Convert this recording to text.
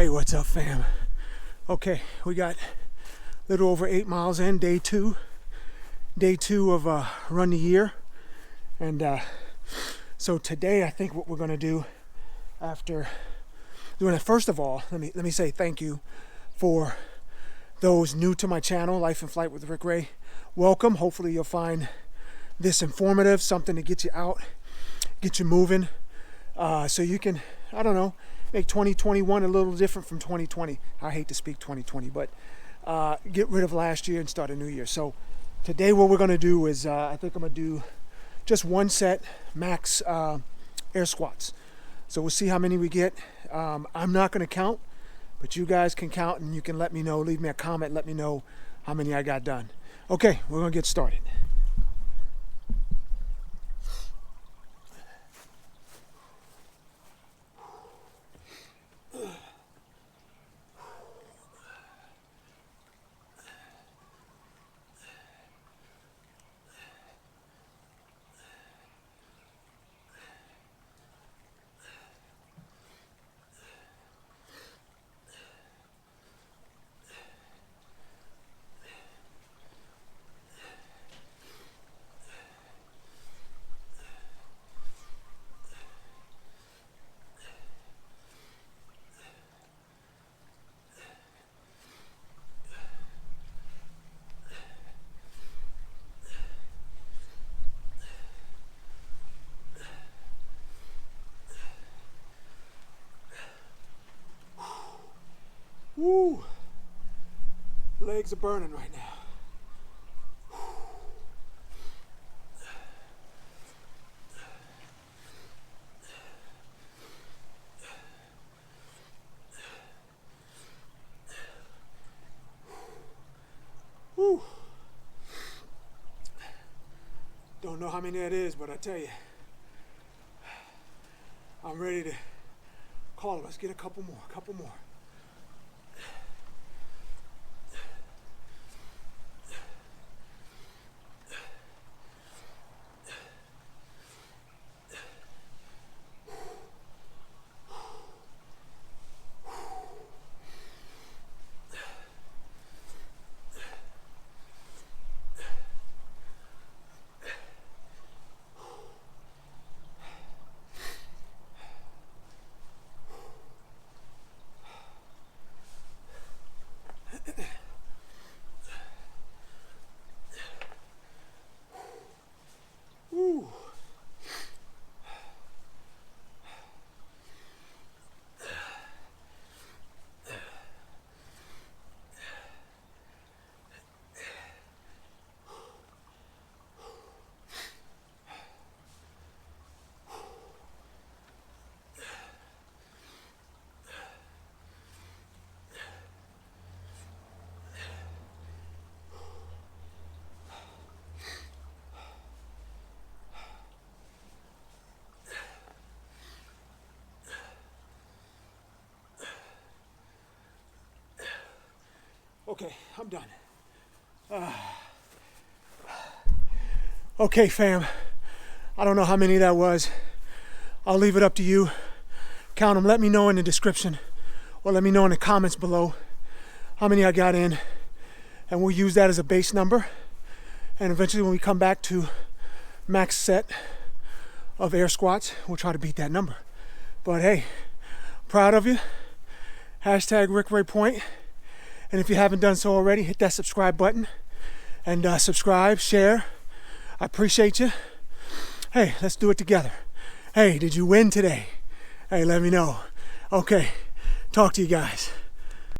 Hey, what's up, fam? Okay, we got a little over 8 miles in, day two of Run the Year. And so today I think what we're gonna do after doing it, first of all, let me say thank you for those new to my channel, Life in Flight with Rick Ray. Welcome. Hopefully you'll find this informative, something to get you out, get you moving, so you can, I don't know, make 2021 a little different from 2020. I hate to speak 2020, but get rid of last year and start a new year. So today what we're gonna do is, I think I'm gonna do just one set max air squats. So we'll see how many we get. I'm not gonna count, but you guys can count and you can let me know, leave me a comment, let me know how many I got done. Okay, we're gonna get started. Woo! Legs are burning right now. Woo! Don't know how many that is, but I tell you, I'm ready to call it. Let's get a couple more. Woo! Okay, I'm done. Okay, fam. I don't know how many that was. I'll leave it up to you. Count them. Let me know in the description, or let me know in the comments below how many I got in, and we'll use that as a base number. And eventually when we come back to max set of air squats, we'll try to beat that number. But hey, proud of you. Hashtag Rick Ray Point. And if you haven't done so already, hit that subscribe button and subscribe, share. I appreciate you. Hey, let's do it together. Hey, did you win today? Hey, let me know. Okay, talk to you guys.